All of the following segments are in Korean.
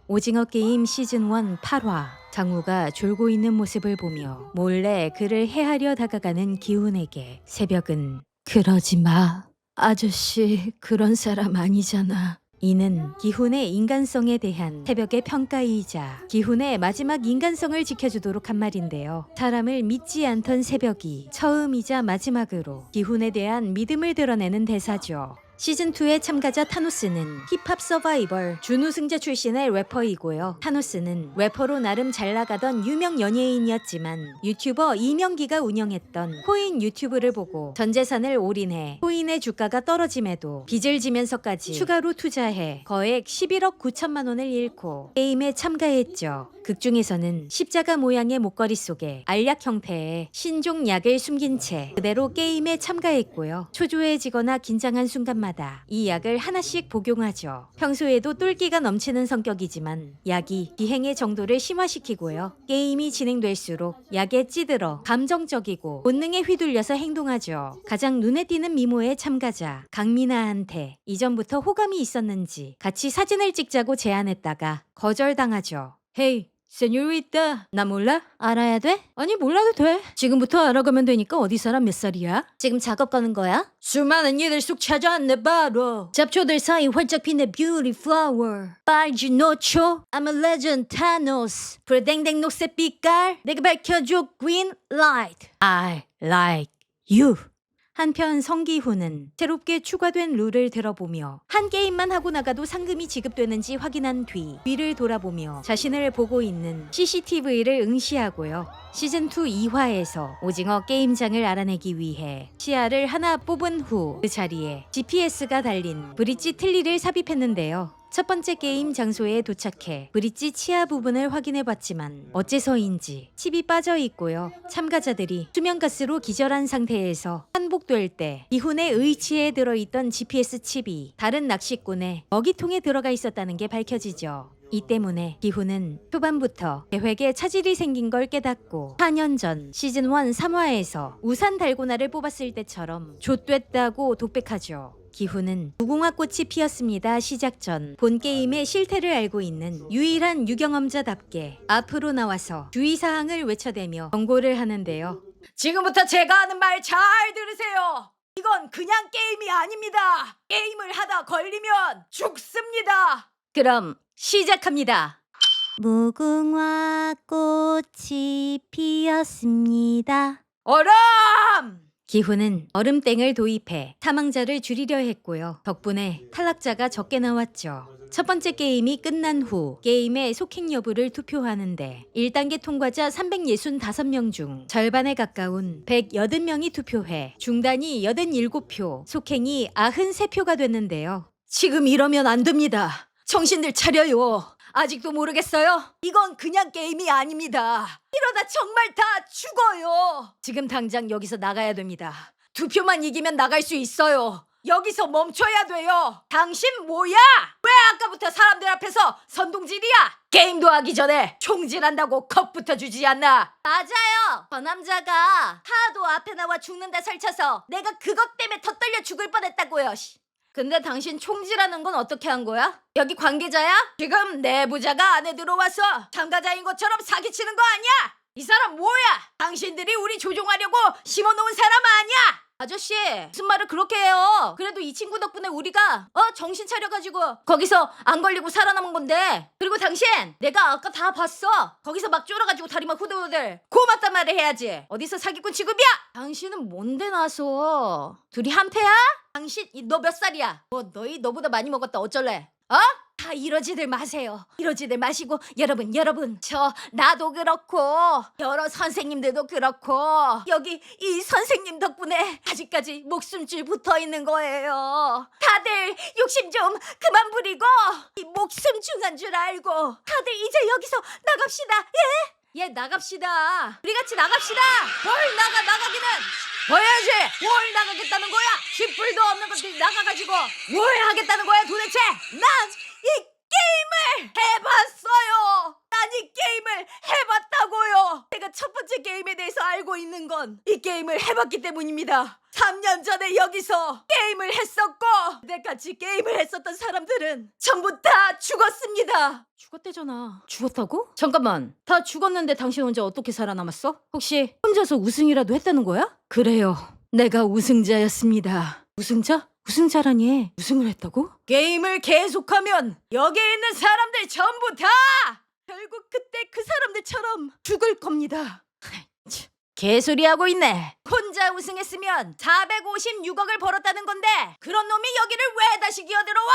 오징어 게임 시즌1 8화. 장우가 졸고 있는 모습을 보며 몰래 그를 해하려 다가가는 기훈에게 새벽은 그러지 마. 아저씨 그런 사람 아니잖아. 이는 기훈의 인간성에 대한 새벽의 평가이자 기훈의 마지막 인간성을 지켜주도록 한 말인데요. 사람을 믿지 않던 새벽이 처음이자 마지막으로 기훈에 대한 믿음을 드러내는 대사죠. 시즌2의 참가자 타노스는 힙합 서바이벌 준우승자 출신의 래퍼이고요. 타노스는 래퍼로 나름 잘 나가던 유명 연예인이었지만 유튜버 이명기가 운영했던 코인 유튜브를 보고 전 재산을 올인해 코인의 주가가 떨어짐에도 빚을 지면서까지 추가로 투자해 거액 11억 9천만 원을 잃고 게임에 참가했죠. 극 중에서는 십자가 모양의 목걸이 속에 알약 형태의 신종 약을 숨긴 채 그대로 게임에 참가했고요. 초조해지거나 긴장한 순간마다 이 약을 하나씩 복용하죠. 평소에도 똘끼가 넘치는 성격이지만 약이 기행의 정도를 심화시키고요. 게임이 진행될수록 약에 찌들어 감정적이고 본능에 휘둘려서 행동하죠. 가장 눈에 띄는 미모의 참가자 강민아한테 이전부터 호감이 있었는지 같이 사진을 찍자고 제안했다가 거절당하죠. 헤이 세뇨리따 나 몰라? 알아야 돼? 아니 몰라도 돼. 지금부터 알아가면 되니까 어디 사람 몇 살이야? 지금 작업 가는 거야? 수많은 이들 속 찾아왔네 바로 잡초들 사이 활짝 피는 뷰티 플라워 빨지 노초 I'm a legend 타노스 불땡땡 녹색 빛깔 내가 밝혀줘 green light I like you. 한편 성기훈은 새롭게 추가된 룰을 들어보며 한 게임만 하고 나가도 상금이 지급되는지 확인한 뒤 뒤를 돌아보며 자신을 보고 있는 CCTV를 응시하고요. 시즌2 2화에서 오징어 게임장을 알아내기 위해 시야를 하나 뽑은 후 그 자리에 GPS가 달린 브릿지 틀니를 삽입했는데요. 첫 번째 게임 장소에 도착해 브릿지 치아 부분을 확인해봤지만 어째서인지 칩이 빠져 있고요. 참가자들이 수면가스로 기절한 상태에서 환복될 때 기훈의 의치에 들어있던 GPS 칩이 다른 낚시꾼의 먹이통에 들어가 있었다는 게 밝혀지죠. 이 때문에 기훈은 초반부터 계획에 차질이 생긴 걸 깨닫고 4년 전 시즌1 3화에서 우산 달고나를 뽑았을 때처럼 좆됐다고 독백하죠. 기훈은 무궁화꽃이 피었습니다 시작 전 본 게임의 실태를 알고 있는 유일한 유경험자답게 앞으로 나와서 주의사항을 외쳐대며 경고를 하는데요. 지금부터 제가 하는 말 잘 들으세요. 이건 그냥 게임이 아닙니다. 게임을 하다 걸리면 죽습니다. 그럼 시작합니다. 무궁화꽃이 피었습니다. 얼음! 기훈은 얼음땡을 도입해 사망자를 줄이려 했고요. 덕분에 탈락자가 적게 나왔죠. 첫 번째 게임이 끝난 후 게임의 속행 여부를 투표하는데 1단계 통과자 365명 중 절반에 가까운 180명이 투표해 중단이 87표, 속행이 93표가 됐는데요. 지금 이러면 안 됩니다. 정신들 차려요. 아직도 모르겠어요? 이건 그냥 게임이 아닙니다. 이러다 정말 다 죽어요. 지금 당장 여기서 나가야 됩니다. 2표만 이기면 나갈 수 있어요. 여기서 멈춰야 돼요. 당신 뭐야? 왜 아까부터 사람들 앞에서 선동질이야? 게임도 하기 전에 총질한다고 겁부터 주지 않나? 맞아요. 저 남자가 하도 앞에 나와 죽는다 설쳐서 내가 그것 때문에 더 떨려 죽을 뻔했다고요. 근데 당신 총질하는 건 어떻게 한 거야? 여기 관계자야? 지금 내부자가 안에 들어와서 참가자인 것처럼 사기치는 거 아니야? 이 사람 뭐야? 당신들이 우리 조종하려고 심어놓은 사람 아니야? 아저씨 무슨 말을 그렇게 해요? 그래도 이 친구 덕분에 우리가 정신 차려가지고 거기서 안 걸리고 살아남은 건데. 그리고 당신 내가 아까 다 봤어. 거기서 막 쫄아가지고 다리 막 후들후들 고맙단 말을 해야지. 어디서 사기꾼 취급이야? 당신은 뭔데 나서 둘이 한패야? 당신 너 몇 살이야? 너희 너보다 많이 먹었다 어쩔래? 다 이러지들 마세요. 이러지들 마시고 여러분 나도 그렇고 여러 선생님들도 그렇고 여기 이 선생님 덕분에 아직까지 목숨줄 붙어있는 거예요. 다들 욕심 좀 그만 부리고 이 목숨 중한 줄 알고 다들 이제 여기서 나갑시다. 예 나갑시다. 우리 같이 나갑시다. 뭘 나가기는 뭐야지? 뭘 나가겠다는 거야? 쥐뿔도 없는 것들이 나가가지고 뭘 하겠다는 거야 도대체? 난 이 게임을 해봤어요. 난 이 게임을 해봤다고요. 제가 첫 번째 게임에 대해서 알고 있는 건 이 게임을 해봤기 때문입니다. 3년 전에 여기서 게임을 했었고 내 같이 게임을 했었던 사람들은 전부 다 죽었습니다. 죽었대잖아. 죽었다고? 잠깐만. 다 죽었는데 당신 혼자 어떻게 살아남았어? 혹시 혼자서 우승이라도 했다는 거야? 그래요. 내가 우승자였습니다. 우승자? 우승자라니 우승을 했다고? 게임을 계속하면 여기에 있는 사람들 전부 다 결국 그때 그 사람들처럼 죽을 겁니다. 개소리하고 있네. 혼자 우승했으면 456억을 벌었다는 건데 그런 놈이 여기를 왜 다시 기어들어와?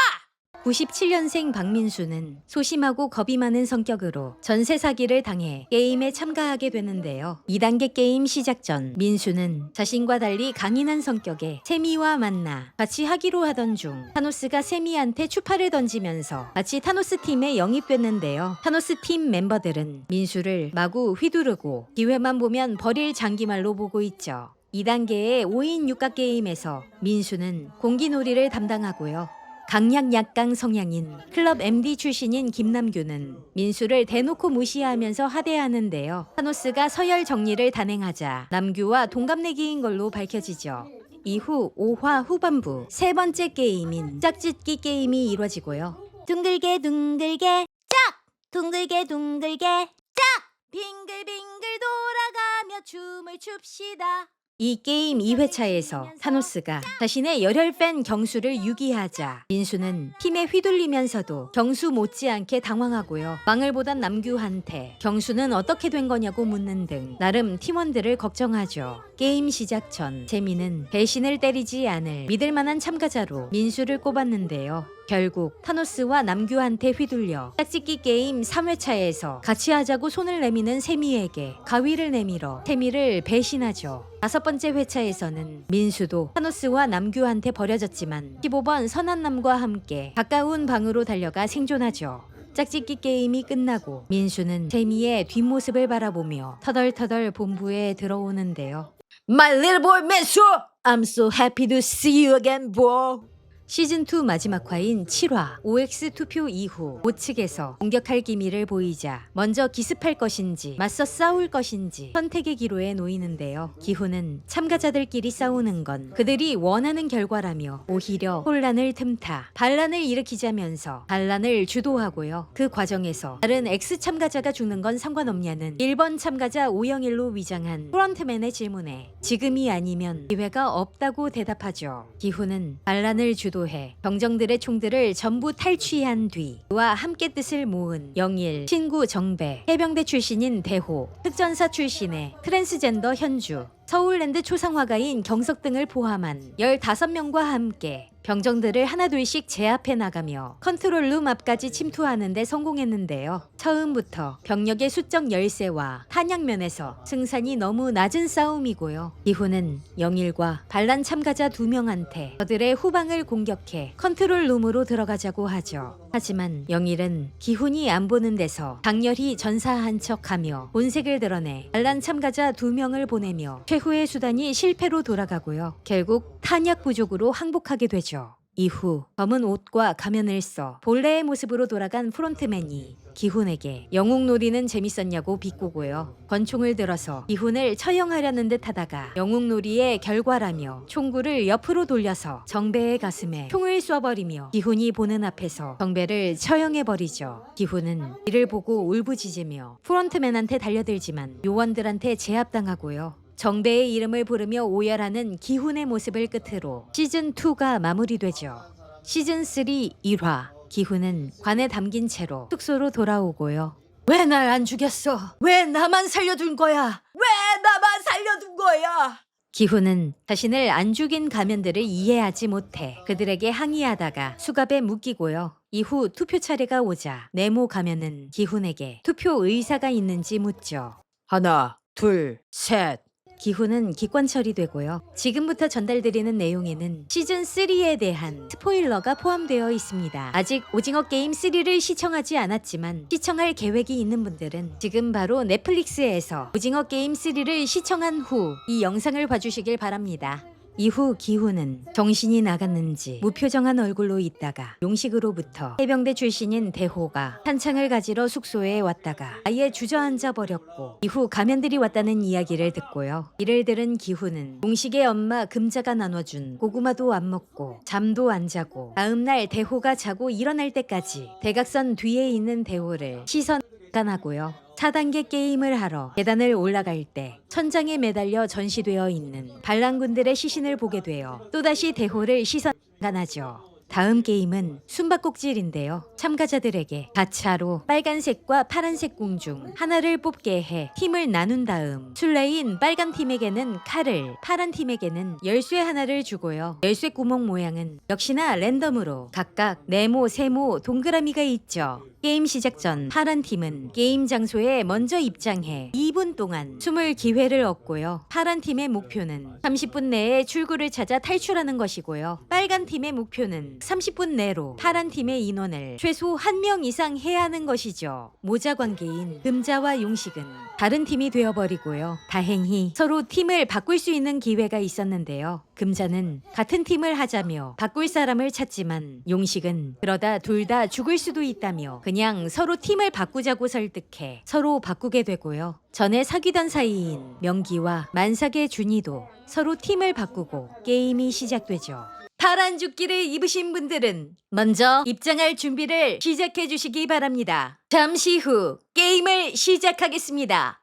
97년생 박민수는 소심하고 겁이 많은 성격으로 전세 사기를 당해 게임에 참가하게 되는데요. 2단계 게임 시작 전 민수는 자신과 달리 강인한 성격에 세미와 만나 같이 하기로 하던 중 타노스가 세미한테 추파를 던지면서 마치 타노스 팀에 영입됐는데요. 타노스 팀 멤버들은 민수를 마구 휘두르고 기회만 보면 버릴 장기말로 보고 있죠. 2단계의 5인 육각 게임에서 민수는 공기놀이를 담당하고요. 강약 약강 성향인 클럽 MD 출신인 김남규는 민수를 대놓고 무시하면서 하대하는데요. 타노스가 서열 정리를 단행하자 남규와 동갑내기인 걸로 밝혀지죠. 이후 5화 후반부 세 번째 게임인 짝짓기 게임이 이뤄지고요. 둥글게 둥글게 짝! 둥글게 둥글게 짝! 빙글빙글 돌아가며 춤을 춥시다. 이 게임 2회차에서 타노스가 자신의 열혈 팬 경수를 유기하자 민수는 팀에 휘둘리면서도 경수 못지않게 당황하고요. 망을 보던 남규한테 경수는 어떻게 된 거냐고 묻는 등 나름 팀원들을 걱정하죠. 게임 시작 전 재민은 배신을 때리지 않을 믿을만한 참가자로 민수를 꼽았는데요. 결국 타노스와 남규한테 휘둘려 짝짓기 게임 3회차에서 같이 하자고 손을 내미는 세미에게 가위를 내밀어 세미를 배신하죠. 5번째 회차에서는 민수도 타노스와 남규한테 버려졌지만 15번 선한남과 함께 가까운 방으로 달려가 생존하죠. 짝짓기 게임이 끝나고 민수는 세미의 뒷모습을 바라보며 터덜터덜 본부에 들어오는데요. My little boy 민수! I'm so happy to see you again, bro. 시즌2 마지막 화인 7화 OX 투표 이후 우측에서 공격할 기미를 보이자 먼저 기습할 것인지 맞서 싸울 것인지 선택의 기로에 놓이는데요. 기훈은 참가자들끼리 싸우는 건 그들이 원하는 결과라며 오히려 혼란을 틈타 반란을 일으키자면서 반란을 주도하고요. 그 과정에서 다른 X 참가자가 죽는 건 상관없냐는 1번 참가자 오영일로 위장한 프런트맨의 질문에 지금이 아니면 기회가 없다고 대답하죠. 기훈은 반란을 주도해 병정들의 총들을 전부 탈취한 뒤 그와 함께 뜻을 모은 영일, 친구 정배, 해병대 출신인 대호, 특전사 출신의 트랜스젠더 현주, 서울랜드 초상화가인 경석 등을 포함한 15명과 함께 병정들을 하나둘씩 제압해 나가며 컨트롤룸 앞까지 침투하는 데 성공했는데요. 처음부터 병력의 수적 열세와 탄약면에서 승산이 너무 낮은 싸움이고요. 이후는 영일과 반란 참가자 2명한테 저들의 후방을 공격해 컨트롤룸으로 들어가자고 하죠. 하지만 영일은 기훈이 안 보는 데서 강렬히 전사한 척하며 본색을 드러내 반란 참가자 2명을 보내며 최후의 수단이 실패로 돌아가고요. 결국 탄약 부족으로 항복하게 되죠. 이후 검은 옷과 가면을 써 본래의 모습으로 돌아간 프론트맨이 기훈에게 영웅놀이는 재밌었냐고 비꼬고요. 권총을 들어서 기훈을 처형하려는 듯 하다가 영웅놀이의 결과라며 총구를 옆으로 돌려서 정배의 가슴에 총을 쏴버리며 기훈이 보는 앞에서 정배를 처형해버리죠. 기훈은 이를 보고 울부짖으며 프론트맨한테 달려들지만 요원들한테 제압당하고요. 정배의 이름을 부르며 오열하는 기훈의 모습을 끝으로 시즌2가 마무리되죠. 시즌3 1화 기훈은 관에 담긴 채로 숙소로 돌아오고요. 왜 날 안 죽였어? 왜 나만 살려둔 거야? 왜 나만 살려둔 거야? 기훈은 자신을 안 죽인 가면들을 이해하지 못해 그들에게 항의하다가 수갑에 묶이고요. 이후 투표 차례가 오자 네모 가면은 기훈에게 투표 의사가 있는지 묻죠. 하나, 둘, 셋. 기훈은 기권 처리되고요. 지금부터 전달드리는 내용에는 시즌3에 대한 스포일러가 포함되어 있습니다. 아직 오징어 게임 3를 시청하지 않았지만 시청할 계획이 있는 분들은 지금 바로 넷플릭스에서 오징어 게임 3를 시청한 후 이 영상을 봐주시길 바랍니다. 이후 기훈은 정신이 나갔는지 무표정한 얼굴로 있다가 용식으로부터 해병대 출신인 대호가 탄창을 가지러 숙소에 왔다가 아예 주저앉아 버렸고 이후 가면들이 왔다는 이야기를 듣고요. 이를 들은 기훈은 용식의 엄마 금자가 나눠준 고구마도 안 먹고 잠도 안 자고 다음날 대호가 자고 일어날 때까지 대각선 뒤에 있는 대호를 시선하고요. 4단계 게임을 하러 계단을 올라갈 때 천장에 매달려 전시되어 있는 반란군들의 시신을 보게 되어 또다시 대호를 시선하죠. 다음 게임은 숨바꼭질인데요. 참가자들에게 가차로 빨간색과 파란색 공 중 하나를 뽑게 해 팀을 나눈 다음 술래인 빨간 팀에게는 칼을, 파란 팀에게는 열쇠 하나를 주고요. 열쇠 구멍 모양은 역시나 랜덤으로 각각 네모, 세모, 동그라미가 있죠. 게임 시작 전 파란 팀은 게임 장소에 먼저 입장해 2분 동안 숨을 기회를 얻고요. 파란 팀의 목표는 30분 내에 출구를 찾아 탈출하는 것이고요. 빨간 팀의 목표는 30분 내로 파란 팀의 인원을 최소 1명 이상 해야 하는 것이죠. 모자 관계인 금자와 용식은 다른 팀이 되어버리고요. 다행히 서로 팀을 바꿀 수 있는 기회가 있었는데요. 금자는 같은 팀을 하자며 바꿀 사람을 찾지만 용식은 그러다 둘 다 죽을 수도 있다며 그냥 서로 팀을 바꾸자고 설득해 서로 바꾸게 되고요. 전에 사귀던 사이인 명기와 만삭의 준이도 서로 팀을 바꾸고 게임이 시작되죠. 파란 조끼를 입으신 분들은 먼저 입장할 준비를 시작해 주시기 바랍니다. 잠시 후 게임을 시작하겠습니다.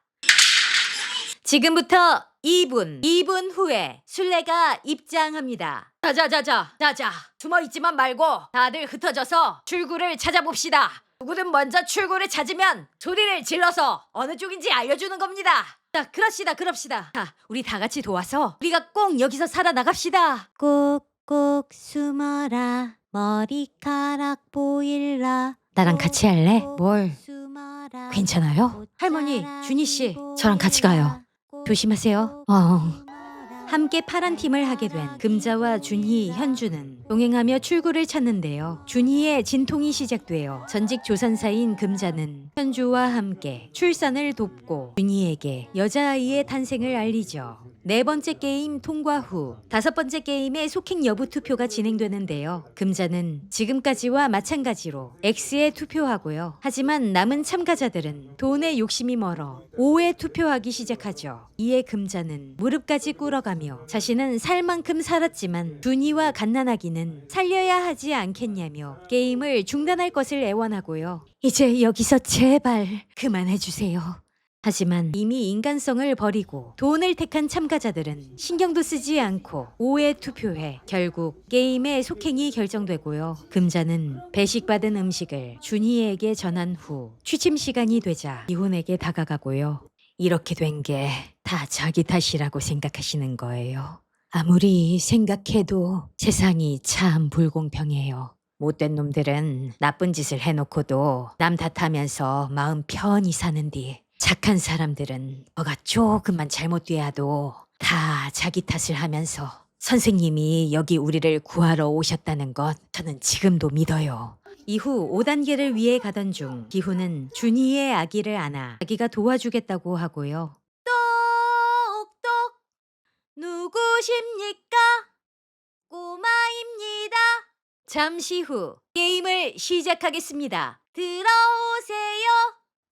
지금부터 2분 후에 술래가 입장합니다. 자자 숨어있지만 말고 다들 흩어져서 출구를 찾아봅시다. 누구든 먼저 출구를 찾으면 소리를 질러서 어느 쪽인지 알려주는 겁니다. 자, 그럽시다. 자, 우리 다 같이 도와서 우리가 꼭 여기서 살아나갑시다. 꼭꼭 숨어라 머리카락 보일라. 나랑 같이 할래? 뭘? 괜찮아요? 할머니, 준희씨, 저랑 같이 가요. 조심하세요. 함께 파란 팀을 하게 된 금자와 준희, 현주는 동행하며 출구를 찾는데요. 준희의 진통이 시작되어 전직 조산사인 금자는 현주와 함께 출산을 돕고 준희에게 여자아이의 탄생을 알리죠. 4번째 게임 통과 후 5번째 게임의 속행 여부 투표가 진행되는데요. 금자는 지금까지와 마찬가지로 X에 투표하고요. 하지만 남은 참가자들은 돈에 욕심이 멀어 O에 투표하기 시작하죠. 이에 금자는 무릎까지 꿇어가며 자신은 살 만큼 살았지만 준이와 갓난아기는 살려야 하지 않겠냐며 게임을 중단할 것을 애원하고요. 이제 여기서 제발 그만해주세요. 하지만 이미 인간성을 버리고 돈을 택한 참가자들은 신경도 쓰지 않고 오에 투표해 결국 게임의 속행이 결정되고요. 금자는 배식받은 음식을 준희에게 전한 후 취침 시간이 되자 기훈에게 다가가고요. 이렇게 된 게 다 자기 탓이라고 생각하시는 거예요. 아무리 생각해도 세상이 참 불공평해요. 못된 놈들은 나쁜 짓을 해놓고도 남 탓하면서 마음 편히 사는디 착한 사람들은 뭐가 조금만 잘못돼야도 다 자기 탓을 하면서 선생님이 여기 우리를 구하러 오셨다는 것 저는 지금도 믿어요. 이후 5단계를 위해 가던 중 기훈은 준희의 아기를 안아 아기가 도와주겠다고 하고요. 똑똑 누구십니까? 꼬마입니다. 잠시 후 게임을 시작하겠습니다. 들어오세요.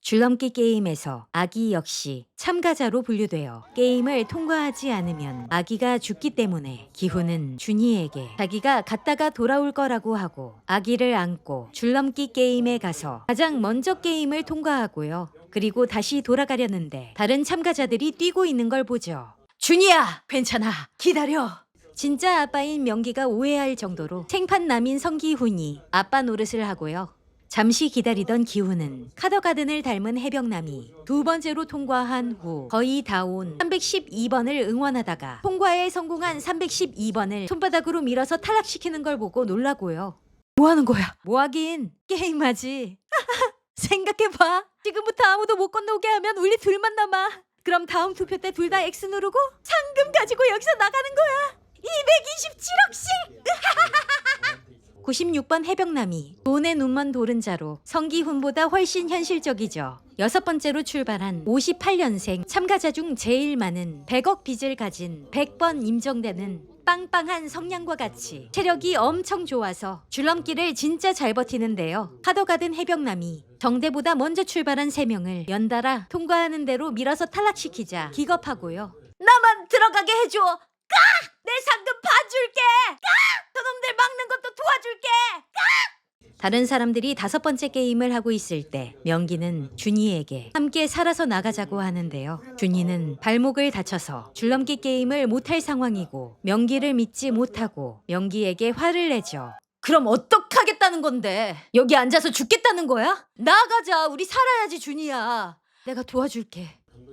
줄넘기 게임에서 아기 역시 참가자로 분류되어 게임을 통과하지 않으면 아기가 죽기 때문에 기훈은 준희에게 자기가 갔다가 돌아올 거라고 하고 아기를 안고 줄넘기 게임에 가서 가장 먼저 게임을 통과하고요. 그리고 다시 돌아가려는데 다른 참가자들이 뛰고 있는 걸 보죠. 준희야, 괜찮아. 기다려. 진짜 아빠인 명기가 오해할 정도로 생판남인 성기훈이 아빠 노릇을 하고요. 잠시 기다리던 기훈은 카더가든을 닮은 해병남이 2번째로 통과한 후 거의 다 온 312번을 응원하다가 통과에 성공한 312번을 손바닥으로 밀어서 탈락시키는 걸 보고 놀라고요. 뭐 하는 거야? 뭐 하긴 게임하지. 생각해봐. 지금부터 아무도 못 건너오게 하면 우리 둘만 남아. 그럼 다음 투표 때 둘 다 X 누르고 상금 가지고 여기서 나가는 거야. 227억씩! 96번 해병남이 돈에 눈먼 도른자로 성기훈보다 훨씬 현실적이죠. 6번째로 출발한 58년생 참가자 중 제일 많은 100억 빚을 가진 100번 임정되는 빵빵한 성량과 같이 체력이 엄청 좋아서 줄넘기를 진짜 잘 버티는데요. 하더가든 해병남이 정대보다 먼저 출발한 3명을 연달아 통과하는 대로 밀어서 탈락시키자 기겁하고요. 나만 들어가게 해줘! 까! 내 상금 봐줄게! 까! 저놈들 막는 것도 도와줄게! 다른 사람들이 5번째 게임을 하고 있을 때 명기는 준이에게 함께 살아서 나가자고 하는데요. 준이는 발목을 다쳐서 줄넘기 게임을 못할 상황이고 명기를 믿지 못하고 명기에게 화를 내죠. 그럼 어떡하겠다는 건데? 여기 앉아서 죽겠다는 거야? 나가자. 우리 살아야지 준이야. 내가 도와줄게.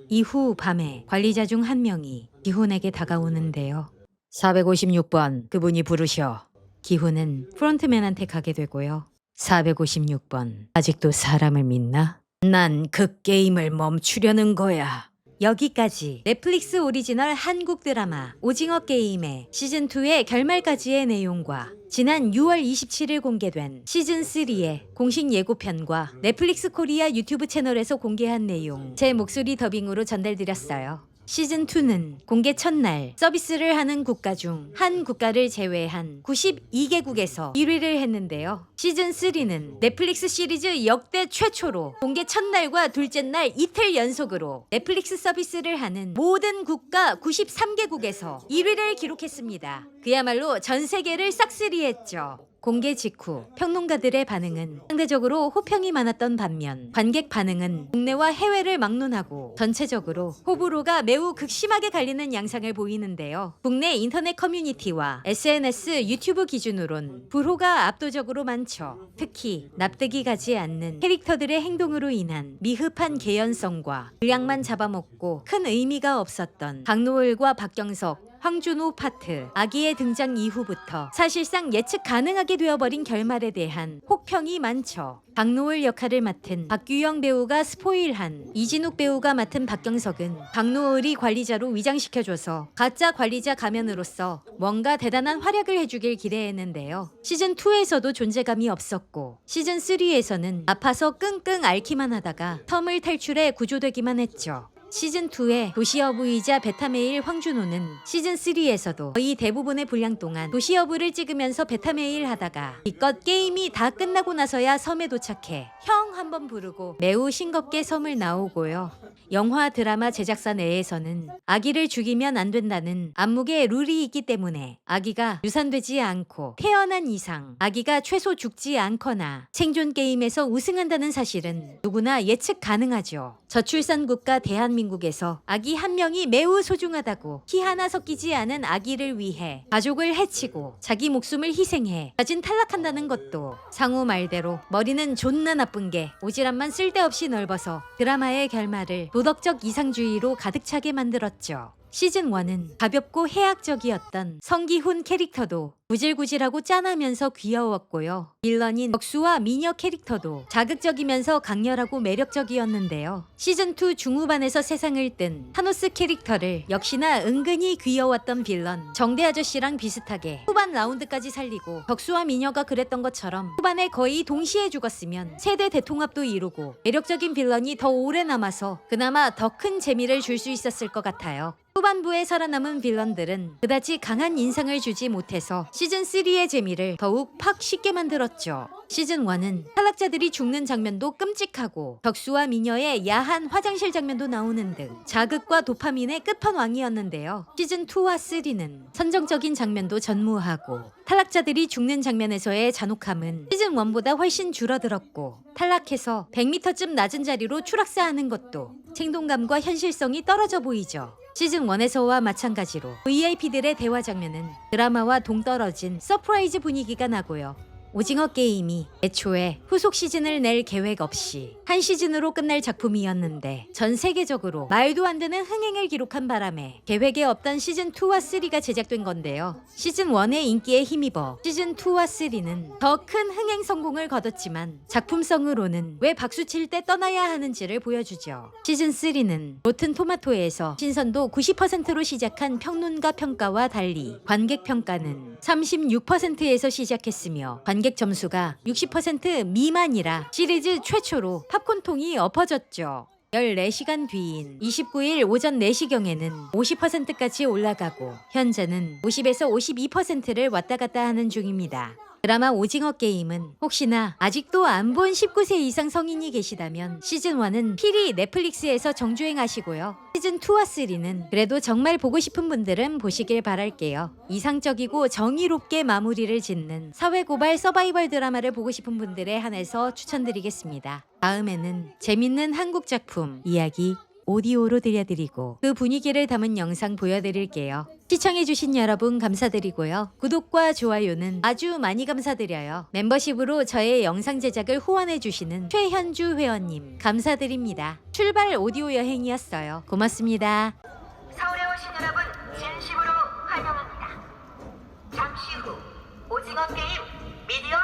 이후 밤에 관리자 중 한 명이 기훈에게 다가오는데요. 456번 그분이 부르셔. 기훈은 프론트맨한테 가게 되고요. 456번 아직도 사람을 믿나? 난 그 게임을 멈추려는 거야. 여기까지 넷플릭스 오리지널 한국 드라마 오징어 게임의 시즌2의 결말까지의 내용과 지난 6월 27일 공개된 시즌3의 공식 예고편과 넷플릭스 코리아 유튜브 채널에서 공개한 내용 제 목소리 더빙으로 전달드렸어요. 시즌2는 공개 첫날 서비스를 하는 국가 중 한 국가를 제외한 92개국에서 1위를 했는데요. 시즌3는 넷플릭스 시리즈 역대 최초로 공개 첫날과 둘째 날 이틀 연속으로 넷플릭스 서비스를 하는 모든 국가 93개국에서 1위를 기록했습니다. 그야말로 전 세계를 싹쓸이했죠. 공개 직후 평론가들의 반응은 상대적으로 호평이 많았던 반면 관객 반응은 국내와 해외를 막론하고 전체적으로 호불호가 매우 극심하게 갈리는 양상을 보이는데요. 국내 인터넷 커뮤니티와 SNS, 유튜브 기준으론 불호가 압도적으로 많죠. 특히 납득이 가지 않는 캐릭터들의 행동으로 인한 미흡한 개연성과 분량만 잡아먹고 큰 의미가 없었던 강노을과 박경석, 황준호 파트, 아기의 등장 이후부터 사실상 예측 가능하게 되어버린 결말에 대한 혹평이 많죠. 박노을 역할을 맡은 박규영 배우가 스포일한 이진욱 배우가 맡은 박경석은 박노을이 관리자로 위장시켜줘서 가짜 관리자 가면으로서 뭔가 대단한 활약을 해주길 기대했는데요. 시즌2에서도 존재감이 없었고 시즌3에서는 아파서 끙끙 앓기만 하다가 텀을 탈출해 구조되기만 했죠. 시즌2의 도시어부이자 베타메일 황준호는 시즌3에서도 거의 대부분의 분량 동안 도시어부를 찍으면서 베타메일 하다가 기껏 게임이 다 끝나고 나서야 섬에 도착해 형 한번 부르고 매우 싱겁게 섬을 나오고요. 영화 드라마 제작사 내에서는 아기를 죽이면 안 된다는 암묵의 룰이 있기 때문에 아기가 유산되지 않고 태어난 이상 아기가 최소 죽지 않거나 생존 게임에서 우승한다는 사실은 누구나 예측 가능하죠. 저출산 국가 대한민국에서 아기 한 명이 매우 소중하다고 피 하나 섞이지 않은 아기를 위해 가족을 해치고 자기 목숨을 희생해 자진 탈락한다는 것도 상우 말대로 머리는 존나 나쁜 게 오지랖만 쓸데없이 넓어서 드라마의 결말을 도덕적 이상주의로 가득 차게 만들었죠. 시즌1은 가볍고 해학적이었던 성기훈 캐릭터도 구질구질하고 짠하면서 귀여웠고요. 빌런인 덕수와 미녀 캐릭터도 자극적이면서 강렬하고 매력적이었는데요. 시즌2 중후반에서 세상을 뜬 타노스 캐릭터를 역시나 은근히 귀여웠던 빌런 정대 아저씨랑 비슷하게 후반 라운드까지 살리고 덕수와 미녀가 그랬던 것처럼 후반에 거의 동시에 죽었으면 세대 대통합도 이루고 매력적인 빌런이 더 오래 남아서 그나마 더 큰 재미를 줄 수 있었을 것 같아요. 후반부에 살아남은 빌런들은 그다지 강한 인상을 주지 못해서 시즌3의 재미를 더욱 팍 쉽게 만들었죠. 시즌1은 탈락자들이 죽는 장면도 끔찍하고 덕수와 미녀의 야한 화장실 장면도 나오는 등 자극과 도파민의 끝판왕이었는데요. 시즌2와 3는 선정적인 장면도 전무하고 탈락자들이 죽는 장면에서의 잔혹함은 시즌1보다 훨씬 줄어들었고 탈락해서 100m쯤 낮은 자리로 추락사하는 것도 생동감과 현실성이 떨어져 보이죠. 시즌1에서와 마찬가지로 VIP들의 대화 장면은 드라마와 동떨어진 서프라이즈 분위기가 나고요. 오징어 게임이 애초에 후속 시즌을 낼 계획 없이 한 시즌으로 끝날 작품이었는데 전 세계적으로 말도 안 되는 흥행을 기록한 바람에 계획에 없던 시즌2와 3가 제작된 건데요. 시즌1의 인기에 힘입어 시즌2와 3는 더 큰 흥행 성공을 거뒀지만 작품성으로는 왜 박수칠 때 떠나야 하는지를 보여주죠. 시즌3는 로튼 토마토에서 신선도 90%로 시작한 평론가 평가와 달리 관객 평가는 36%에서 시작했으며 관객 점수가 60% 미만이라 시리즈 최초로 팝콘통이 엎어졌죠. 14시간 뒤인 29일 오전 4시경에는 50%까지 올라가고 현재는 50에서 52%를 왔다 갔다 하는 중입니다. 드라마 오징어 게임은 혹시나 아직도 안 본 19세 이상 성인이 계시다면 시즌1은 필히 넷플릭스에서 정주행하시고요. 시즌2와 3는 그래도 정말 보고 싶은 분들은 보시길 바랄게요. 이상적이고 정의롭게 마무리를 짓는 사회고발 서바이벌 드라마를 보고 싶은 분들에 한해서 추천드리겠습니다. 다음에는 재밌는 한국 작품 이야기 오디오로 들려드리고 그 분위기를 담은 영상 보여드릴게요. 시청해주신 여러분 감사드리고요. 구독과 좋아요는 아주 많이 감사드려요. 멤버십으로 저의 영상 제작을 후원해주시는 최현주 회원님 감사드립니다. 출발 오디오 여행이었어요. 고맙습니다. 서울에 오신 여러분 진심으로 환영합니다. 잠시 후 오징어 게임 미디어